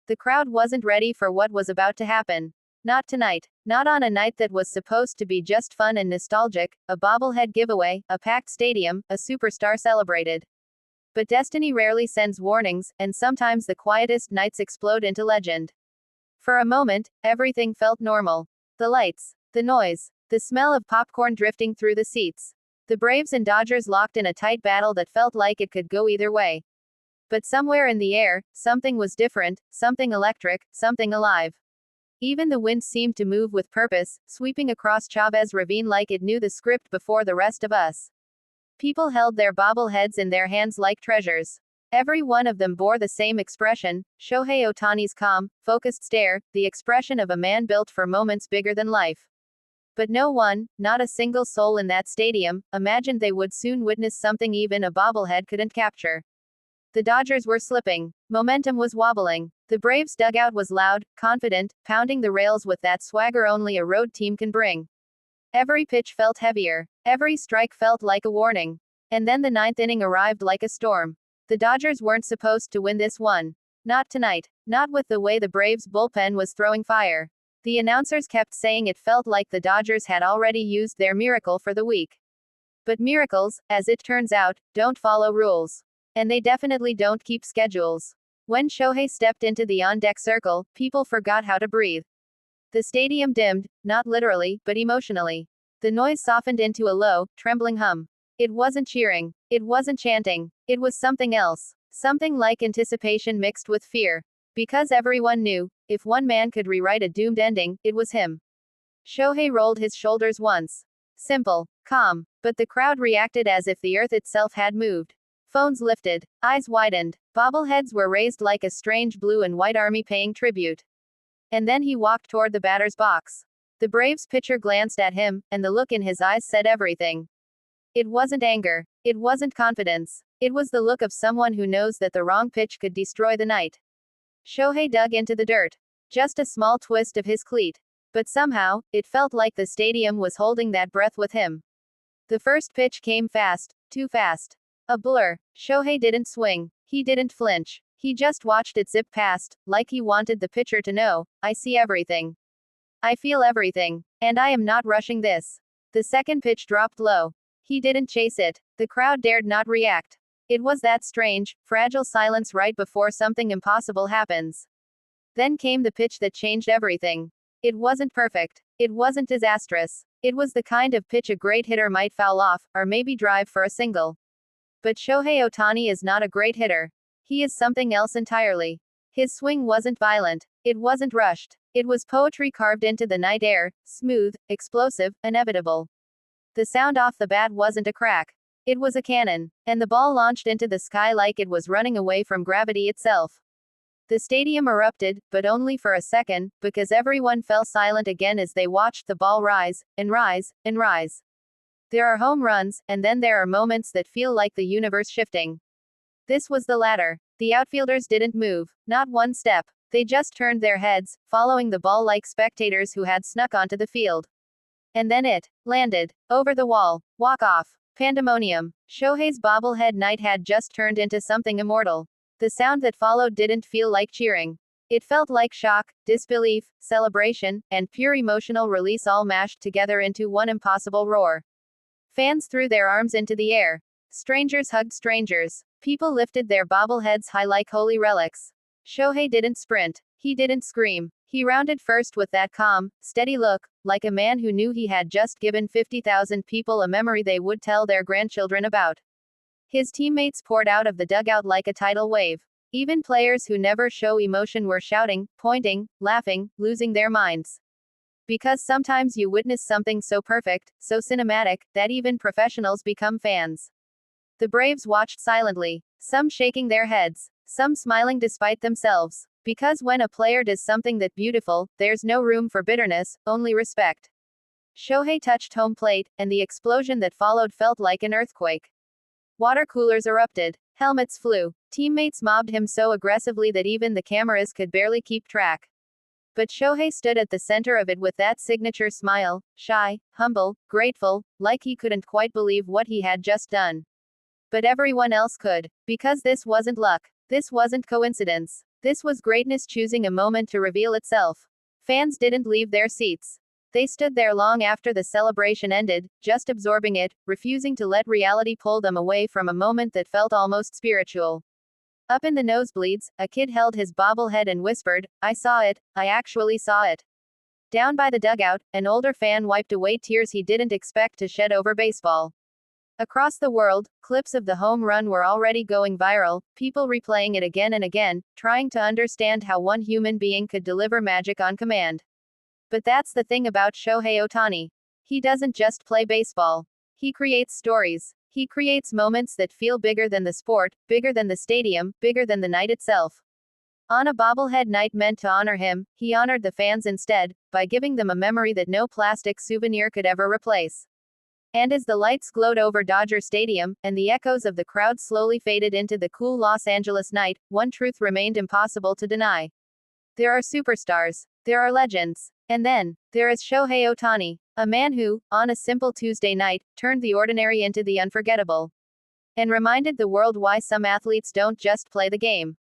The crowd wasn't ready for what was about to happen. Not tonight. Not on a night that was supposed to be just fun and nostalgic, a bobblehead giveaway, a packed stadium, a superstar celebrated. But destiny rarely sends warnings, and sometimes the quietest nights explode into legend. For a moment, everything felt normal. The lights, the noise, the smell of popcorn drifting through the seats. The Braves and Dodgers locked in a tight battle that felt like it could go either way. But somewhere in the air, something was different, something electric, something alive. Even the wind seemed to move with purpose, sweeping across Chavez Ravine like it knew the script before the rest of us. People held their bobbleheads in their hands like treasures. Every one of them bore the same expression, Shohei Ohtani's calm, focused stare, the expression of a man built for moments bigger than life. But no one, not a single soul in that stadium, imagined they would soon witness something even a bobblehead couldn't capture. The Dodgers were slipping. Momentum was wobbling. The Braves' dugout was loud, confident, pounding the rails with that swagger only a road team can bring. Every pitch felt heavier. Every strike felt like a warning. And then the ninth inning arrived like a storm. The Dodgers weren't supposed to win this one. Not tonight. Not with the way the Braves' bullpen was throwing fire. The announcers kept saying it felt like the Dodgers had already used their miracle for the week. But miracles, as it turns out, don't follow rules. And they definitely don't keep schedules. When Shohei stepped into the on-deck circle, people forgot how to breathe. The stadium dimmed, not literally, but emotionally. The noise softened into a low, trembling hum. It wasn't cheering. It wasn't chanting. It was something else. Something like anticipation mixed with fear. Because everyone knew, if one man could rewrite a doomed ending, it was him. Shohei rolled his shoulders once. Simple. Calm. But the crowd reacted as if the earth itself had moved. Phones lifted. Eyes widened. Bobbleheads were raised like a strange blue and white army paying tribute. And then he walked toward the batter's box. The Braves pitcher glanced at him, and the look in his eyes said everything. It wasn't anger. It wasn't confidence. It was the look of someone who knows that the wrong pitch could destroy the night. Shohei dug into the dirt. Just a small twist of his cleat. But somehow, it felt like the stadium was holding that breath with him. The first pitch came fast, too fast. A blur. Shohei didn't swing. He didn't flinch. He just watched it zip past, like he wanted the pitcher to know, I see everything. I feel everything. And I am not rushing this. The second pitch dropped low. He didn't chase it. The crowd dared not react. It was that strange, fragile silence right before something impossible happens. Then came the pitch that changed everything. It wasn't perfect. It wasn't disastrous. It was the kind of pitch a great hitter might foul off, or maybe drive for a single. But Shohei Ohtani is not a great hitter. He is something else entirely. His swing wasn't violent. It wasn't rushed. It was poetry carved into the night air, smooth, explosive, inevitable. The sound off the bat wasn't a crack. It was a cannon. And the ball launched into the sky like it was running away from gravity itself. The stadium erupted, but only for a second, because everyone fell silent again as they watched the ball rise, and rise, and rise. There are home runs, and then there are moments that feel like the universe shifting. This was the latter. The outfielders didn't move, not one step. They just turned their heads, following the ball like spectators who had snuck onto the field. And then it landed over the wall. Walk off. Pandemonium. Shohei's bobblehead night had just turned into something immortal. The sound that followed didn't feel like cheering. It felt like shock, disbelief, celebration, and pure emotional release all mashed together into one impossible roar. Fans threw their arms into the air. Strangers hugged strangers. People lifted their bobbleheads high like holy relics. Shohei didn't sprint. He didn't scream. He rounded first with that calm, steady look, like a man who knew he had just given 50,000 people a memory they would tell their grandchildren about. His teammates poured out of the dugout like a tidal wave. Even players who never show emotion were shouting, pointing, laughing, losing their minds. Because sometimes you witness something so perfect, so cinematic, that even professionals become fans. The Braves watched silently, some shaking their heads, some smiling despite themselves. Because when a player does something that beautiful, there's no room for bitterness, only respect. Shohei touched home plate, and the explosion that followed felt like an earthquake. Water coolers erupted. Helmets flew. Teammates mobbed him so aggressively that even the cameras could barely keep track. But Shohei stood at the center of it with that signature smile, shy, humble, grateful, like he couldn't quite believe what he had just done. But everyone else could. Because this wasn't luck. This wasn't coincidence. This was greatness choosing a moment to reveal itself. Fans didn't leave their seats. They stood there long after the celebration ended, just absorbing it, refusing to let reality pull them away from a moment that felt almost spiritual. Up in the nosebleeds, a kid held his bobblehead and whispered, "I saw it, I actually saw it." Down by the dugout, an older fan wiped away tears he didn't expect to shed over baseball. Across the world, clips of the home run were already going viral, people replaying it again and again, trying to understand how one human being could deliver magic on command. But that's the thing about Shohei Ohtani. He doesn't just play baseball. He creates stories. He creates moments that feel bigger than the sport, bigger than the stadium, bigger than the night itself. On a bobblehead night meant to honor him, he honored the fans instead, by giving them a memory that no plastic souvenir could ever replace. And as the lights glowed over Dodger Stadium, and the echoes of the crowd slowly faded into the cool Los Angeles night, one truth remained impossible to deny. There are superstars. There are legends. And then, there is Shohei Ohtani, a man who, on a simple Tuesday night, turned the ordinary into the unforgettable. And reminded the world why some athletes don't just play the game.